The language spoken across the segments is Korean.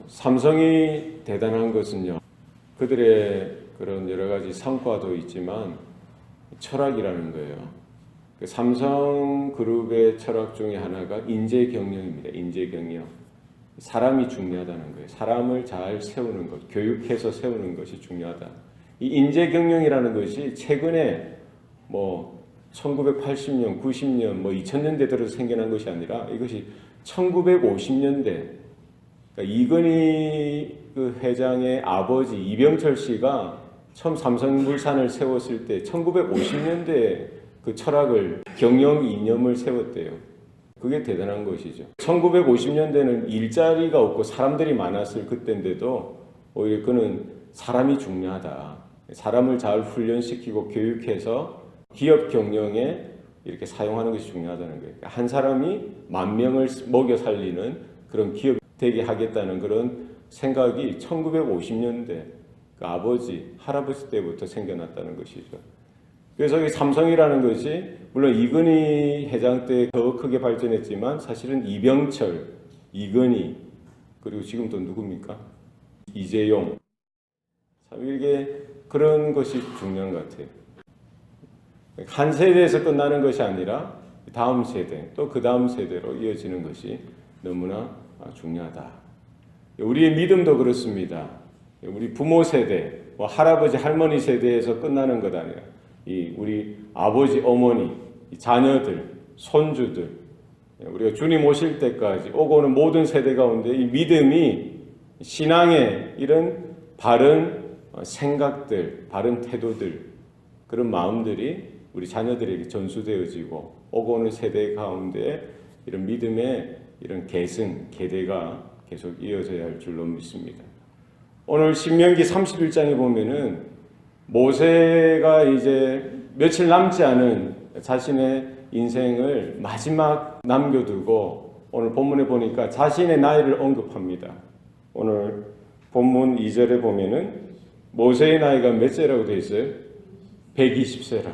삼성이 대단한 것은요, 그들의 그런 여러 가지 성과도 있지만 철학이라는 거예요. 삼성그룹의 철학 중에 하나가 인재경영입니다. 인재경영. 사람이 중요하다는 거예요. 사람을 잘 세우는 것, 교육해서 세우는 것이 중요하다. 이 인재경영이라는 것이 최근에 1980년, 90년, 2000년대 들어서 생겨난 것이 아니라 이것이 1950년대, 그러니까 이건희 그 회장의 아버지 이병철 씨가 처음 삼성물산을 세웠을 때 1950년대에 그 철학을, 경영 이념을 세웠대요. 그게 대단한 것이죠. 1950년대는 일자리가 없고 사람들이 많았을 그때인데도 오히려 그는 사람이 중요하다. 사람을 잘 훈련시키고 교육해서 기업 경영에 이렇게 사용하는 것이 중요하다는 거예요. 한 사람이 10,000명을 먹여 살리는 그런 기업 되게 하겠다는 그런 생각이 1950년대 그 아버지, 할아버지 때부터 생겨났다는 것이죠. 그래서 이 삼성이라는 것이 물론 이건희 회장 때 더 크게 발전했지만 사실은 이병철, 이건희, 그리고 지금 또 누굽니까? 이재용. 참 이게 그런 것이 중요한 것 같아요. 한 세대에서 끝나는 것이 아니라 다음 세대, 또 그 다음 세대로 이어지는 것이 너무나 중요하다. 우리의 믿음도 그렇습니다. 우리 부모 세대, 할아버지, 할머니 세대에서 끝나는 것 아니라 우리 아버지, 어머니, 자녀들, 손주들, 우리가 주님 오실 때까지 오고 오는 모든 세대 가운데 이 믿음이 신앙의 이런 바른 생각들, 바른 태도들, 그런 마음들이 우리 자녀들에게 전수되어지고 오고 오는 세대 가운데 이런 믿음의 이런 계승, 계대가 계속 이어져야 할 줄로 믿습니다. 오늘 신명기 31장에 보면은 모세가 이제 며칠 남지 않은 자신의 인생을 마지막 남겨두고 오늘 본문에 보니까 자신의 나이를 언급합니다. 오늘 본문 2절에 보면은 모세의 나이가 몇 세라고 되어 있어요? 120세라.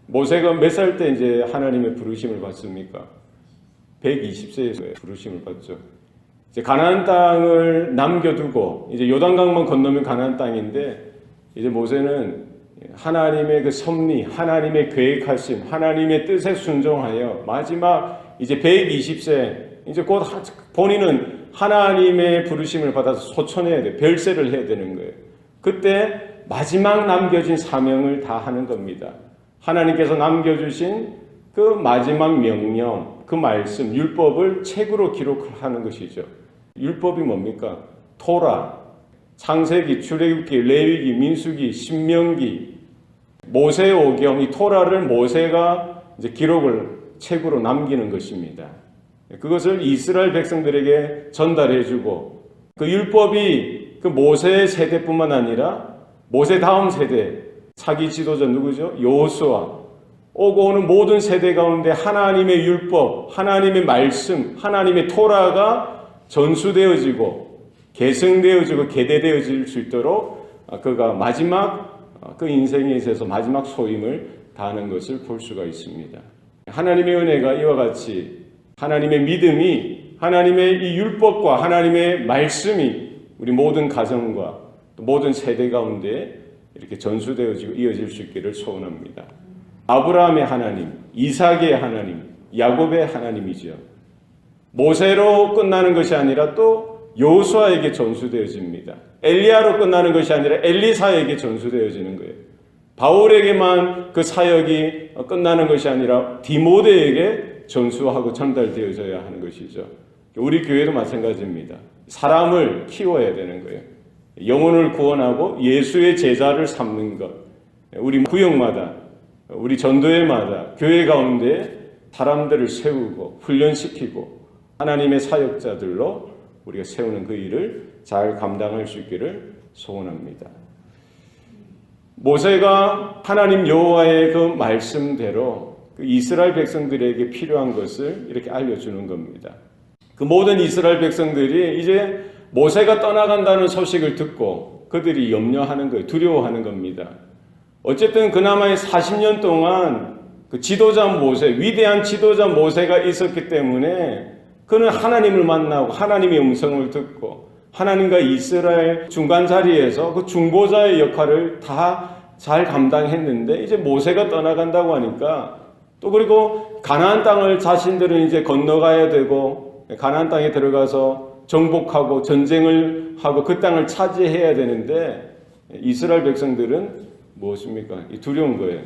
모세가 몇 살 때 이제 하나님의 부르심을 받습니까? 120세에서 부르심을 받죠. 이제 가나안 땅을 남겨두고 이제 요단강만 건너면 가나안 땅인데 이제 모세는 하나님의 그 섭리, 하나님의 계획하심, 하나님의 뜻에 순종하여 마지막 이제 120세 이제 곧 본인은 하나님의 부르심을 받아서 소천해야 돼, 별세를 해야 되는 거예요. 그때 마지막 남겨진 사명을 다 하는 겁니다. 하나님께서 남겨주신 그 마지막 명령, 그 말씀, 율법을 책으로 기록하는 것이죠. 율법이 뭡니까? 토라, 창세기, 출애굽기, 레위기, 민수기, 신명기, 모세오경, 이 토라를 모세가 이제 기록을 책으로 남기는 것입니다. 그것을 이스라엘 백성들에게 전달해주고 그 율법이 그 모세 세대뿐만 아니라 모세 다음 세대 차기 지도자 누구죠? 여호수아. 오고 오는 모든 세대 가운데 하나님의 율법, 하나님의 말씀, 하나님의 토라가 전수되어지고 계승되어지고 계대되어질 수 있도록 그가 마지막 그 인생에 있어서 마지막 소임을 다하는 것을 볼 수가 있습니다. 하나님의 은혜가 이와 같이 하나님의 믿음이 하나님의 이 율법과 하나님의 말씀이 우리 모든 가정과 모든 세대 가운데 이렇게 전수되어지고 이어질 수 있기를 소원합니다. 아브라함의 하나님, 이삭의 하나님, 야곱의 하나님이죠. 모세로 끝나는 것이 아니라 또 여호수아에게 전수되어집니다. 엘리야로 끝나는 것이 아니라 엘리사에게 전수되어지는 거예요. 바울에게만 그 사역이 끝나는 것이 아니라 디모데에게 전수하고 전달되어져야 하는 것이죠. 우리 교회도 마찬가지입니다. 사람을 키워야 되는 거예요. 영혼을 구원하고 예수의 제자를 삼는 것. 우리 구역마다, 우리 전도회마다 교회 가운데 사람들을 세우고 훈련시키고 하나님의 사역자들로 우리가 세우는 그 일을 잘 감당할 수 있기를 소원합니다. 모세가 하나님 여호와의 그 말씀대로 그 이스라엘 백성들에게 필요한 것을 이렇게 알려주는 겁니다. 그 모든 이스라엘 백성들이 이제 모세가 떠나간다는 소식을 듣고 그들이 염려하는 거예요. 두려워하는 겁니다. 어쨌든 그나마 40년 동안 그 지도자 모세, 위대한 지도자 모세가 있었기 때문에 그는 하나님을 만나고 하나님의 음성을 듣고 하나님과 이스라엘 중간 자리에서 그 중보자의 역할을 다 잘 감당했는데 이제 모세가 떠나간다고 하니까 또 그리고 가나안 땅을 자신들은 이제 건너가야 되고 가나안 땅에 들어가서 정복하고 전쟁을 하고 그 땅을 차지해야 되는데 이스라엘 백성들은 무엇입니까? 두려운 거예요.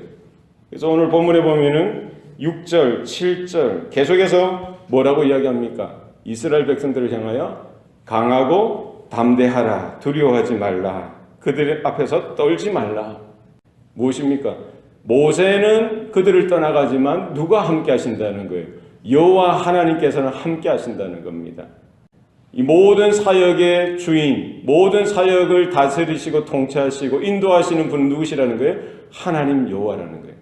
그래서 오늘 본문에 보면은 6절, 7절 계속해서 뭐라고 이야기합니까? 이스라엘 백성들을 향하여 강하고 담대하라, 두려워하지 말라, 그들 앞에서 떨지 말라. 무엇입니까? 모세는 그들을 떠나가지만 누가 함께 하신다는 거예요? 여호와 하나님께서는 함께 하신다는 겁니다. 이 모든 사역의 주인, 모든 사역을 다스리시고 통치하시고 인도하시는 분은 누구시라는 거예요? 하나님 여호와라는 거예요.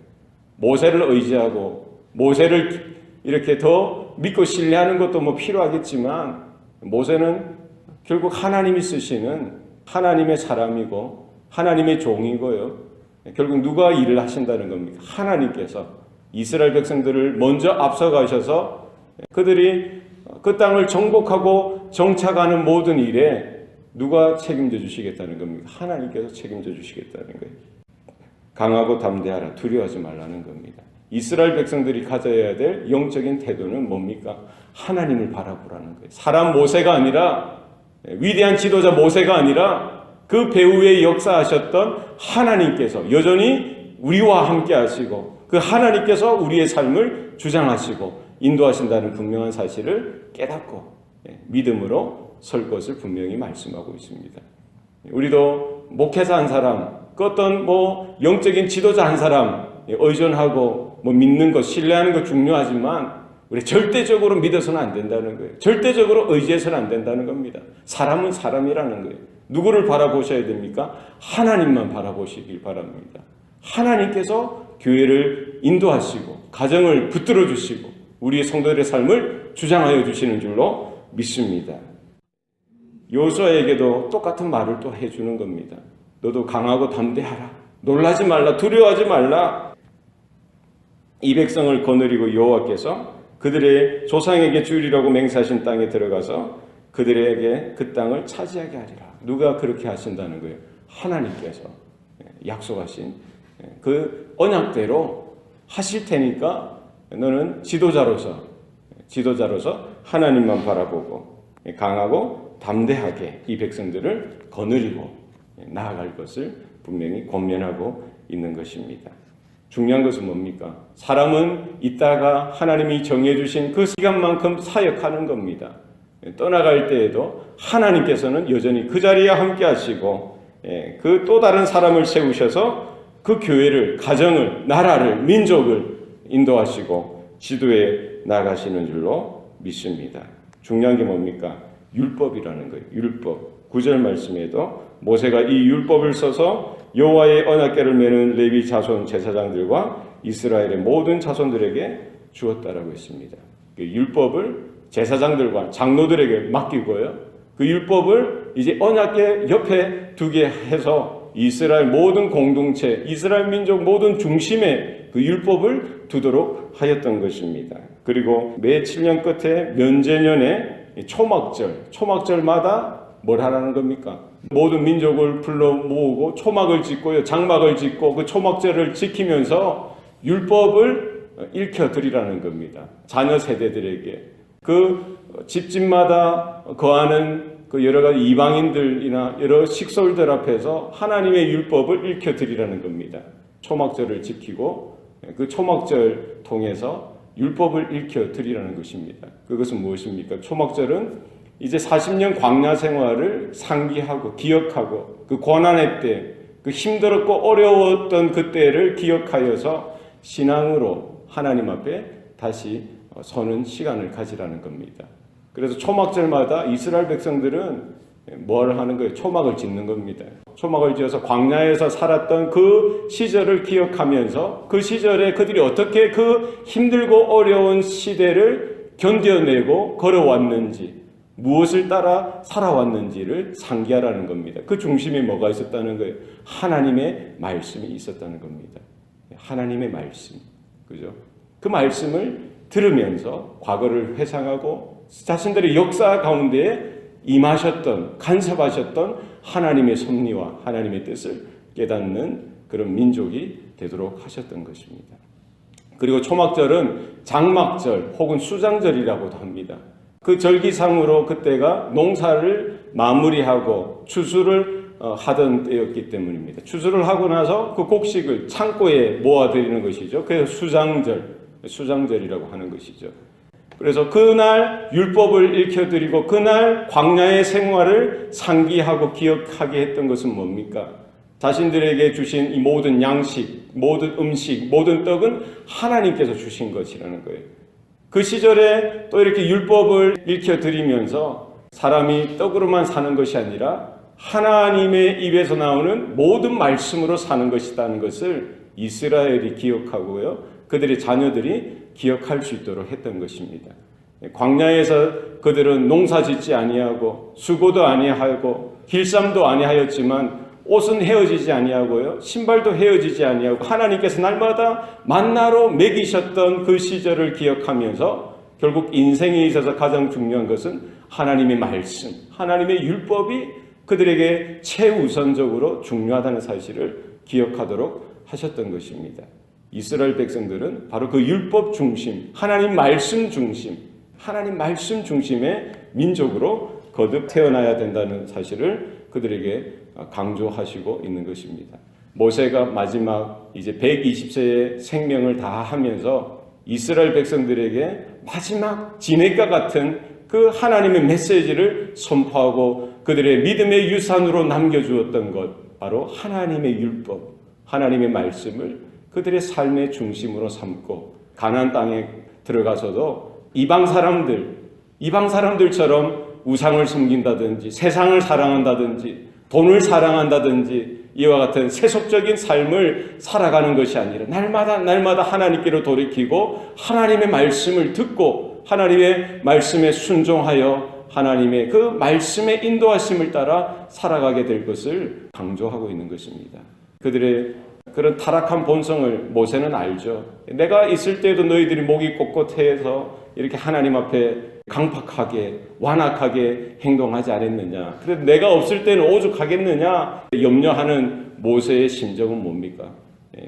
모세를 의지하고 모세를 이렇게 더 믿고 신뢰하는 것도 뭐 필요하겠지만 모세는 결국 하나님이 쓰시는 하나님의 사람이고 하나님의 종이고요. 결국 누가 일을 하신다는 겁니까? 하나님께서 이스라엘 백성들을 먼저 앞서가셔서 그들이 그 땅을 정복하고 정착하는 모든 일에 누가 책임져 주시겠다는 겁니까? 하나님께서 책임져 주시겠다는 거예요. 강하고 담대하라, 두려워하지 말라는 겁니다. 이스라엘 백성들이 가져야 될 영적인 태도는 뭡니까? 하나님을 바라보라는 거예요. 사람 모세가 아니라, 위대한 지도자 모세가 아니라 그 배후에 역사하셨던 하나님께서 여전히 우리와 함께 하시고 그 하나님께서 우리의 삶을 주장하시고 인도하신다는 분명한 사실을 깨닫고 믿음으로 설 것을 분명히 말씀하고 있습니다. 우리도 목회자 한 사람, 그 어떤 영적인 지도자 한 사람 의존하고 믿는 것, 신뢰하는 것 중요하지만 우리 절대적으로 믿어서는 안 된다는 거예요. 절대적으로 의지해서는 안 된다는 겁니다. 사람은 사람이라는 거예요. 누구를 바라보셔야 됩니까? 하나님만 바라보시길 바랍니다. 하나님께서 교회를 인도하시고 가정을 붙들어 주시고 우리의 성도들의 삶을 주장하여 주시는 줄로 믿습니다. 여호수아에게도 똑같은 말을 또 해주는 겁니다. 너도 강하고 담대하라. 놀라지 말라. 두려워하지 말라. 이 백성을 거느리고 여호와께서 그들의 조상에게 주리라고 맹세하신 땅에 들어가서 그들에게 그 땅을 차지하게 하리라. 누가 그렇게 하신다는 거예요? 하나님께서 약속하신 그 언약대로 하실 테니까 너는 지도자로서 하나님만 바라보고 강하고 담대하게 이 백성들을 거느리고 나아갈 것을 분명히 권면하고 있는 것입니다. 중요한 것은 뭡니까? 사람은 있다가 하나님이 정해주신 그 시간만큼 사역하는 겁니다. 떠나갈 때에도 하나님께서는 여전히 그 자리에 함께 하시고 그 또 다른 사람을 세우셔서 그 교회를, 가정을, 나라를, 민족을 인도하시고 지도해 나가시는 줄로 믿습니다. 중요한 게 뭡니까? 율법이라는 거예요. 율법. 9절 말씀에도 모세가 이 율법을 써서 여호와의 언약궤를 메는 레위 자손 제사장들과 이스라엘의 모든 자손들에게 주었다라고 했습니다. 그 율법을 제사장들과 장로들에게 맡기고요. 그 율법을 이제 언약궤 옆에 두게 해서 이스라엘 모든 공동체, 이스라엘 민족 모든 중심에 그 율법을 두도록 하였던 것입니다. 그리고 매 7년 끝에 면제년에 초막절마다 뭘 하라는 겁니까? 모든 민족을 불러 모으고 초막을 짓고요, 장막을 짓고 그 초막절을 지키면서 율법을 읽혀드리라는 겁니다. 자녀 세대들에게. 그 집집마다 거하는 그 여러 가지 이방인들이나 여러 식솔들 앞에서 하나님의 율법을 읽혀드리라는 겁니다. 초막절을 지키고 그 초막절 통해서 율법을 읽혀드리라는 것입니다. 그것은 무엇입니까? 초막절은 이제 40년 광야 생활을 상기하고 기억하고 그 고난의 때, 그 힘들었고 어려웠던 그때를 기억하여서 신앙으로 하나님 앞에 다시 서는 시간을 가지라는 겁니다. 그래서 초막절마다 이스라엘 백성들은 뭘 하는 거예요? 초막을 짓는 겁니다. 초막을 지어서 광야에서 살았던 그 시절을 기억하면서 그 시절에 그들이 어떻게 그 힘들고 어려운 시대를 견뎌내고 걸어왔는지, 무엇을 따라 살아왔는지를 상기하라는 겁니다. 그 중심에 뭐가 있었다는 거예요? 하나님의 말씀이 있었다는 겁니다. 하나님의 말씀. 그죠? 그 말씀을 들으면서 과거를 회상하고 자신들의 역사 가운데 임하셨던, 간섭하셨던 하나님의 섭리와 하나님의 뜻을 깨닫는 그런 민족이 되도록 하셨던 것입니다. 그리고 초막절은 장막절 혹은 수장절이라고도 합니다. 그 절기상으로 그때가 농사를 마무리하고 추수를 하던 때였기 때문입니다. 추수를 하고 나서 그 곡식을 창고에 모아드리는 것이죠. 그래서 수장절이라고 하는 것이죠. 그래서 그날 율법을 읽혀드리고 그날 광야의 생활을 상기하고 기억하게 했던 것은 뭡니까? 자신들에게 주신 이 모든 양식, 모든 음식, 모든 떡은 하나님께서 주신 것이라는 거예요. 그 시절에 또 이렇게 율법을 읽혀드리면서 사람이 떡으로만 사는 것이 아니라 하나님의 입에서 나오는 모든 말씀으로 사는 것이라는 것을 이스라엘이 기억하고요. 그들의 자녀들이 기억할 수 있도록 했던 것입니다. 광야에서 그들은 농사짓지 아니하고 수고도 아니하고 길쌈도 아니하였지만 옷은 헤어지지 아니하고요. 신발도 헤어지지 아니하고 하나님께서 날마다 만나로 먹이셨던 그 시절을 기억하면서 결국 인생에 있어서 가장 중요한 것은 하나님의 말씀, 하나님의 율법이 그들에게 최우선적으로 중요하다는 사실을 기억하도록 하셨던 것입니다. 이스라엘 백성들은 바로 그 율법 중심, 하나님 말씀 중심, 하나님 말씀 중심의 민족으로 거듭 태어나야 된다는 사실을 그들에게 강조하시고 있는 것입니다. 모세가 마지막 이제 120세의 생명을 다하면서 이스라엘 백성들에게 마지막 진액과 같은 그 하나님의 메시지를 선포하고 그들의 믿음의 유산으로 남겨주었던 것, 바로 하나님의 율법, 하나님의 말씀을 그들의 삶의 중심으로 삼고 가나안 땅에 들어가서도 이방 사람들처럼 우상을 섬긴다든지 세상을 사랑한다든지 돈을 사랑한다든지 이와 같은 세속적인 삶을 살아가는 것이 아니라 날마다 하나님께로 돌이키고 하나님의 말씀을 듣고 하나님의 말씀에 순종하여 하나님의 그 말씀의 인도하심을 따라 살아가게 될 것을 강조하고 있는 것입니다. 그들의 그런 타락한 본성을 모세는 알죠. 내가 있을 때에도 너희들이 목이 꼿꼿해서 이렇게 하나님 앞에 강팍하게 완악하게 행동하지 않았느냐. 그래도 내가 없을 때는 오죽하겠느냐 염려하는 모세의 심정은 뭡니까?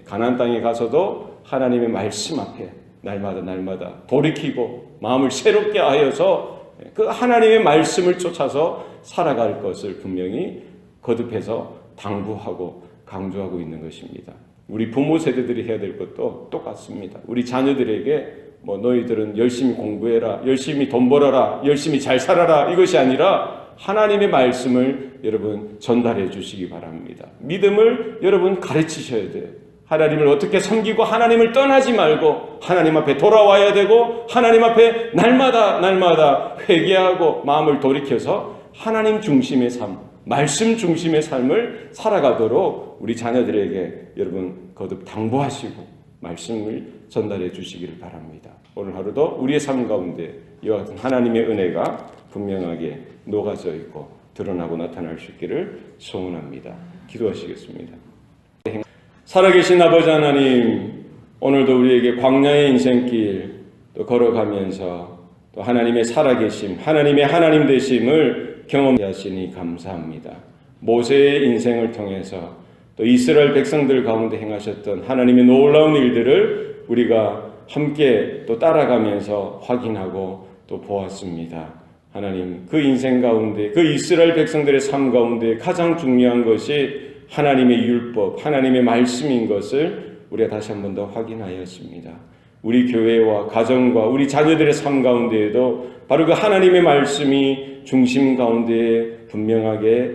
가나안 땅에 가서도 하나님의 말씀 앞에 날마다 돌이키고 마음을 새롭게 하여서 그 하나님의 말씀을 쫓아서 살아갈 것을 분명히 거듭해서 당부하고 강조하고 있는 것입니다. 우리 부모 세대들이 해야 될 것도 똑같습니다. 우리 자녀들에게 너희들은 열심히 공부해라, 열심히 돈 벌어라, 열심히 잘 살아라 이것이 아니라 하나님의 말씀을 여러분 전달해 주시기 바랍니다. 믿음을 여러분 가르치셔야 돼요. 하나님을 어떻게 섬기고 하나님을 떠나지 말고 하나님 앞에 돌아와야 되고 하나님 앞에 날마다 회개하고 마음을 돌이켜서 하나님 중심의 삶, 말씀 중심의 삶을 살아가도록 우리 자녀들에게 여러분 거듭 당부하시고 말씀을 전달해 주시기를 바랍니다. 오늘 하루도 우리의 삶 가운데 이와 같은 하나님의 은혜가 분명하게 녹아져 있고 드러나고 나타날 수 있기를 소원합니다. 기도하시겠습니다. 살아계신 아버지 하나님, 오늘도 우리에게 광야의 인생길 또 걸어가면서 또 하나님의 살아계심, 하나님의 하나님 되심을 경험하게 하시니 감사합니다. 모세의 인생을 통해서 또 이스라엘 백성들 가운데 행하셨던 하나님의 놀라운 일들을 우리가 함께 또 따라가면서 확인하고 또 보았습니다. 하나님, 그 인생 가운데, 그 이스라엘 백성들의 삶 가운데 가장 중요한 것이 하나님의 율법, 하나님의 말씀인 것을 우리가 다시 한 번 더 확인하였습니다. 우리 교회와 가정과 우리 자녀들의 삶 가운데에도 바로 그 하나님의 말씀이 중심 가운데 분명하게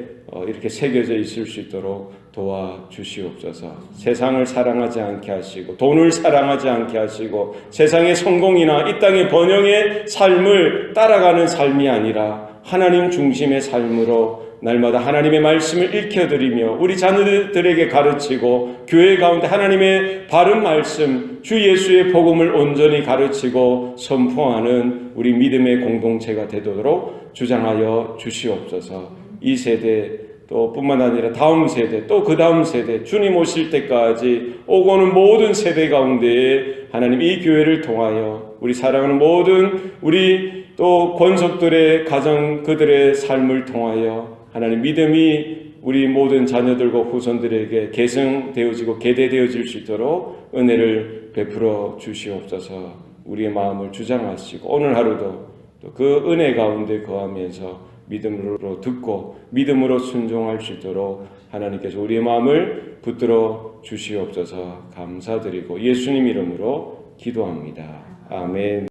이렇게 새겨져 있을 수 있도록 도와주시옵소서. 세상을 사랑하지 않게 하시고 돈을 사랑하지 않게 하시고 세상의 성공이나 이 땅의 번영의 삶을 따라가는 삶이 아니라 하나님 중심의 삶으로 날마다 하나님의 말씀을 읽혀드리며 우리 자녀들에게 가르치고 교회 가운데 하나님의 바른 말씀 주 예수의 복음을 온전히 가르치고 선포하는 우리 믿음의 공동체가 되도록 주장하여 주시옵소서. 이 세대 또 뿐만 아니라 다음 세대 또 그 다음 세대 주님 오실 때까지 오고는 모든 세대 가운데에 하나님 이 교회를 통하여 우리 사랑하는 모든 우리 또 권속들의 가정 그들의 삶을 통하여 하나님 믿음이 우리 모든 자녀들과 후손들에게 계승되어지고 계대되어질 수 있도록 은혜를 베풀어 주시옵소서. 우리의 마음을 주장하시고 오늘 하루도 또 그 은혜 가운데 거하면서 믿음으로 듣고 믿음으로 순종할 수 있도록 하나님께서 우리의 마음을 붙들어 주시옵소서. 감사드리고 예수님 이름으로 기도합니다. 아멘.